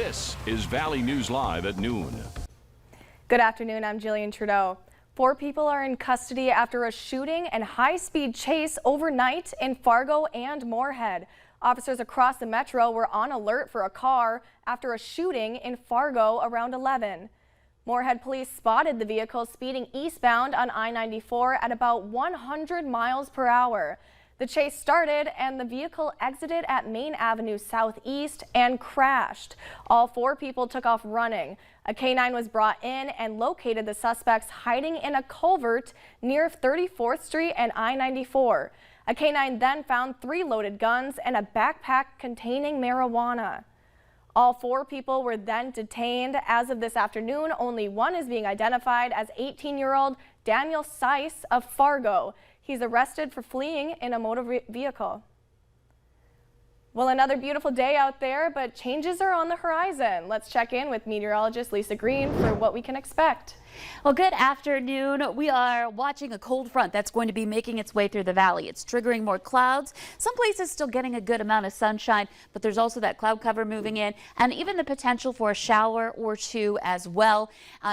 This is Valley News Live at noon. Good afternoon, I'm Jillian Trudeau. 4 people are in custody after a shooting and high-speed chase overnight in Fargo and Moorhead. Officers across the metro were on alert for a car after a shooting in Fargo around 11. Moorhead police spotted the vehicle speeding eastbound on I-94 at about 100 miles per hour. The chase started and the vehicle exited at Main Avenue Southeast and crashed. All 4 people took off running. A K-9 was brought in and located the suspects hiding in a culvert near 34th Street and I-94. A K-9 then found 3 loaded guns and a backpack containing marijuana. All 4 people were then detained. As of this afternoon, only one is being identified as 18-year-old Daniel Seiss of Fargo. He's arrested for fleeing in a motor vehicle. Well, another beautiful day out there, but changes are on the horizon. Let's check in with meteorologist Lisa Green for what we can expect. Well, good afternoon. We are watching a cold front that's going to be making its way through the valley. It's triggering more clouds. Some places still getting a good amount of sunshine, but there's also that cloud cover moving in and even the potential for a shower or 2 as well,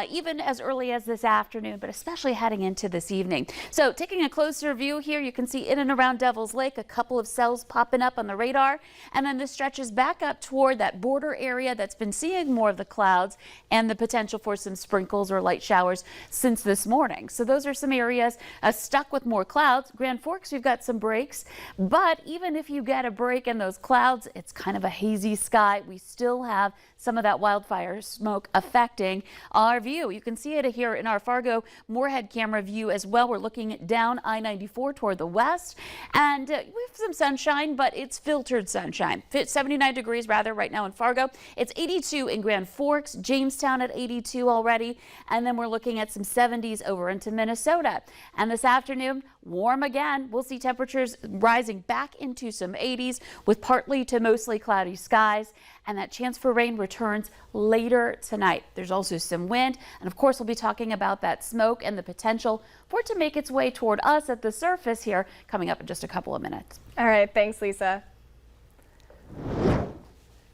even as early as this afternoon, but especially heading into this evening. So taking a closer view here, you can see in and around Devil's Lake, a couple of cells popping up on the radar, and then this stretches back up toward that border area that's been seeing more of the clouds and the potential for some sprinkles or light showers since this morning. So those are some areas stuck with more clouds. Grand Forks, we've got some breaks, but even if you get a break in those clouds, it's kind of a hazy sky. We still have some of that wildfire smoke affecting our view. You can see it here in our Fargo Moorhead camera view as well. We're looking down I-94 toward the west, and we have some sunshine, but it's filtered sunshine. 79 degrees rather right now in Fargo. It's 82 in Grand Forks, Jamestown at 82 already, and then we're looking at some 70s over into Minnesota. And this afternoon, warm again. We'll see temperatures rising back into some 80s with partly to mostly cloudy skies, and that chance for rain returns later tonight. There's also some wind, and of course we'll be talking about that smoke and the potential for it to make its way toward us at the surface here coming up in just a couple of minutes. All right, thanks, Lisa.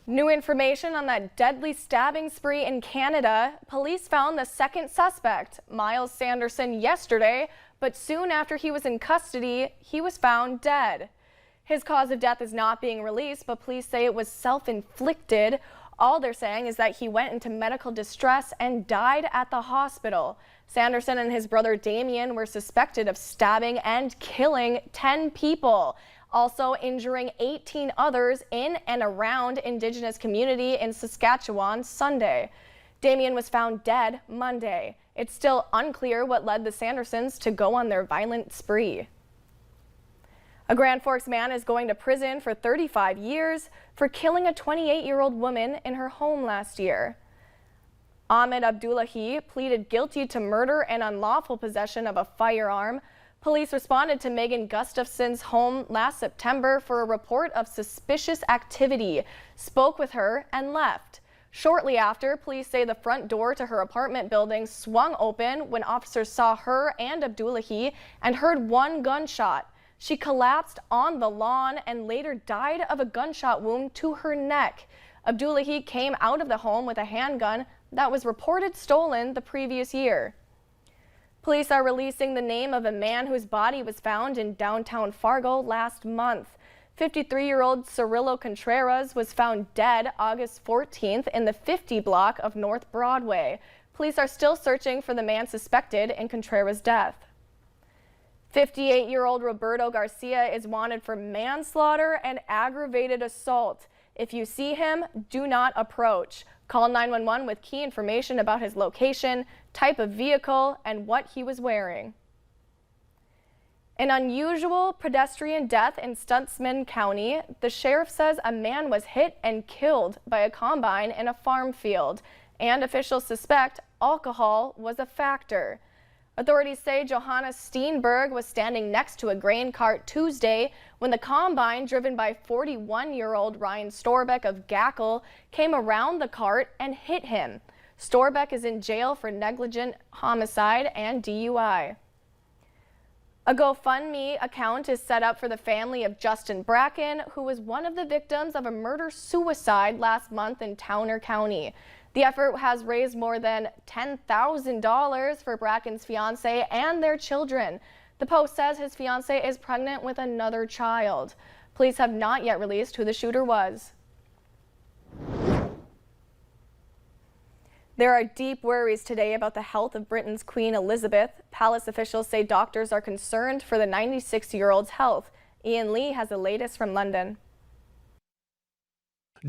New information on that deadly stabbing spree in Canada. Police found the second suspect, Miles Sanderson, yesterday, but soon after he was in custody, he was found dead. His cause of death is not being released, but police say it was self-inflicted. All they're saying is that he went into medical distress and died at the hospital. Sanderson and his brother Damien were suspected of stabbing and killing 10 people, also injuring 18 others in and around Indigenous community in Saskatchewan Sunday. Damien was found dead Monday. It's still unclear what led the Sandersons to go on their violent spree. A Grand Forks man is going to prison for 35 years for killing a 28-year-old woman in her home last year. Ahmed Abdullahi pleaded guilty to murder and unlawful possession of a firearm. Police responded to Megan Gustafson's home last September for a report of suspicious activity, spoke with her, and left. Shortly after, police say the front door to her apartment building swung open when officers saw her and Abdullahi and heard one gunshot. She collapsed on the lawn and later died of a gunshot wound to her neck. Abdullahi came out of the home with a handgun that was reported stolen the previous year. Police are releasing the name of a man whose body was found in downtown Fargo last month. 53-year-old Cirillo Contreras was found dead August 14th in the 50 block of North Broadway. Police are still searching for the man suspected in Contreras' death. 58-year-old Roberto Garcia is wanted for manslaughter and aggravated assault. If you see him, do not approach. Call 911 with key information about his location, type of vehicle, and what he was wearing. An unusual pedestrian death in Stuntsman County. The sheriff says a man was hit and killed by a combine in a farm field, and officials suspect alcohol was a factor. Authorities say Johanna Steenberg was standing next to a grain cart Tuesday when the combine, driven by 41-year-old Ryan Storbeck of Gackle, came around the cart and hit him. Storbeck is in jail for negligent homicide and DUI. A GoFundMe account is set up for the family of Justin Bracken, who was one of the victims of a murder-suicide last month in Towner County. The effort has raised more than $10,000 for Bracken's fiancée and their children. The Post says his fiancée is pregnant with another child. Police have not yet released who the shooter was. There are deep worries today about the health of Britain's Queen Elizabeth. Palace officials say doctors are concerned for the 96-year-old's health. Ian Lee has the latest from London.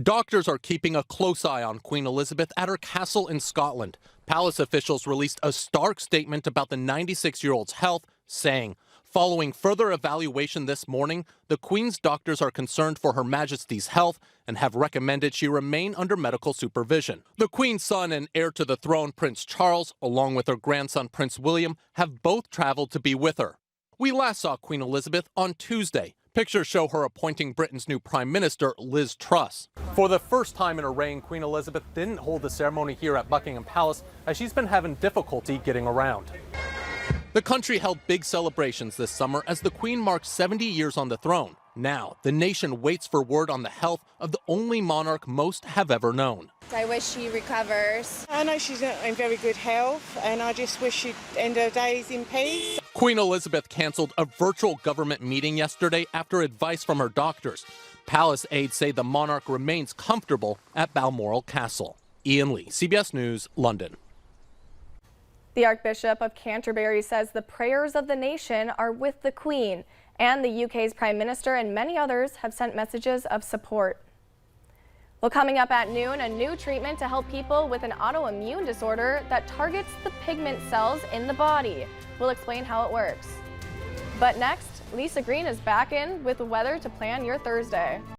Doctors are keeping a close eye on Queen Elizabeth at her castle in Scotland. Palace officials released a stark statement about the 96-year-old's health, saying, following further evaluation this morning, the Queen's doctors are concerned for Her Majesty's health and have recommended she remain under medical supervision. The Queen's son and heir to the throne, Prince Charles, along with her grandson, Prince William, have both traveled to be with her. We last saw Queen Elizabeth on Tuesday. Pictures show her appointing Britain's new Prime Minister, Liz Truss. For the first time in her reign, Queen Elizabeth didn't hold the ceremony here at Buckingham Palace as she's been having difficulty getting around. The country held big celebrations this summer as the Queen marked 70 years on the throne. Now, the nation waits for word on the health of the only monarch most have ever known. I wish she recovers. I know she's in very good health, and I just wish she'd end her days in peace. Queen Elizabeth canceled a virtual government meeting yesterday after advice from her doctors. Palace aides say the monarch remains comfortable at Balmoral Castle. Ian Lee, CBS News, London. The Archbishop of Canterbury says the prayers of the nation are with the Queen, and the UK's Prime Minister and many others have sent messages of support. Well, coming up at noon, a new treatment to help people with an autoimmune disorder that targets the pigment cells in the body. We'll explain how it works. But next, Lisa Green is back in with the weather to plan your Thursday.